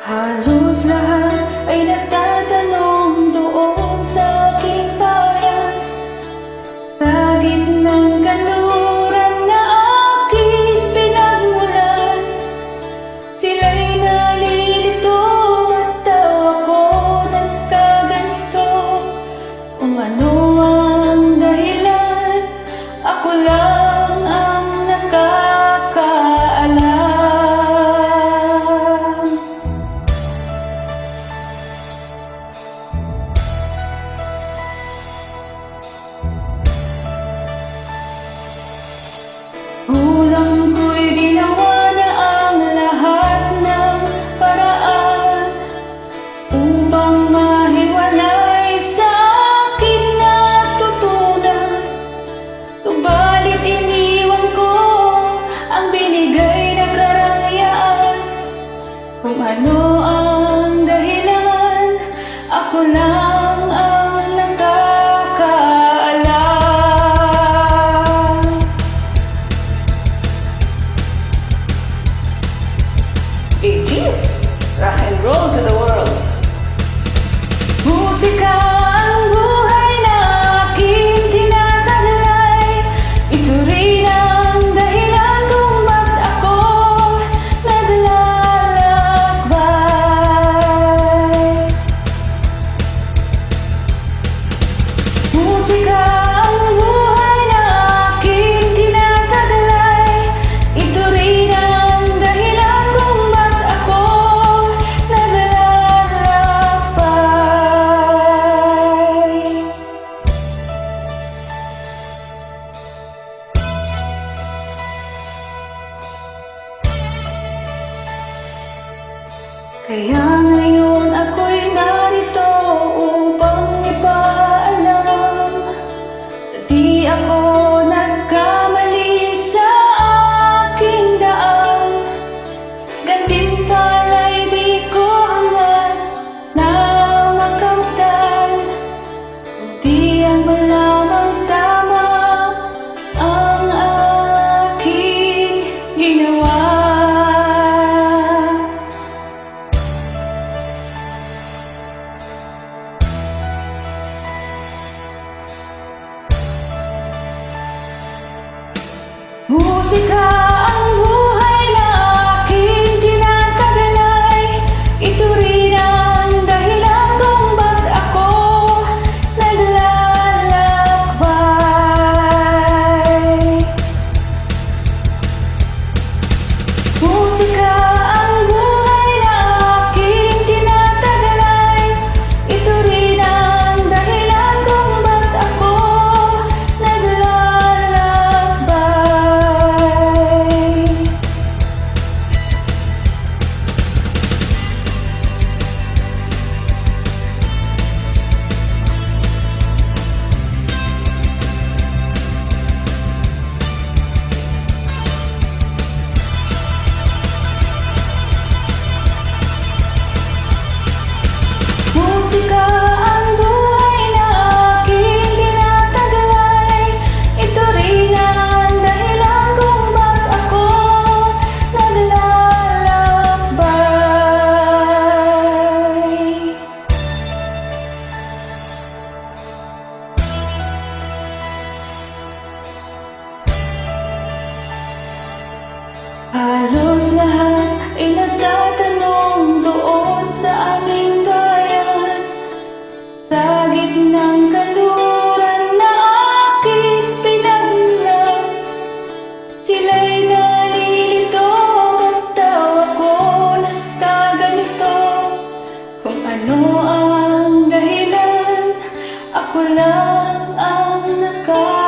Halos lahat ay nagtatanong doon sa aking bayan, sa gitnang kanluran na aking pinagmulan. Sila'y nalilito at tawa ko nagkaganito. Kung ano ang dahilan, ako lang ang nakakaalam. Kulang ko'y ginawa na ang lahat ng paraan upang mahiwalay sa aking natutunan. Subalit iniwan ko ang binigay na karangyaan. Kung ano ang dahilan, ako lang ang nakakaalam. Geez, rock and roll to the world. Musika ang buhay na aking tinataglay. Ito rin ang dahilan kung ba't ako naglalakbay. Musika ang buhay na aking tinataglay. Ito rin ang dahilan kung ba't ako naglalakbay. Kaya ngayon ako'y narito upang ipaalam na di ako nagkamali sa aking daan. Gantimpala'y di ko hangad na makamtan, kundi ang malamang tama ang aking ginawa. Musika ang buhay na aking tinataglay. Ito rin ang dahilan kung ba't ako naglalakbay. Musika ang buhay na aking tinataglay. Ito rin ang dahilan kung ba't ako naglalakbay. Musika ang buhay na aking tinataglay. Ito rin ang dahilan kung ba't ako naglalakbay. Halos lahat ay nagtatanong doon sa aming bayan, sa gitnang kanluran na aking pinagmulan. Sila'y nalilito at tawa ko nagkaganito. Kung ano ang dahilan, ako lang ang nakakaalam.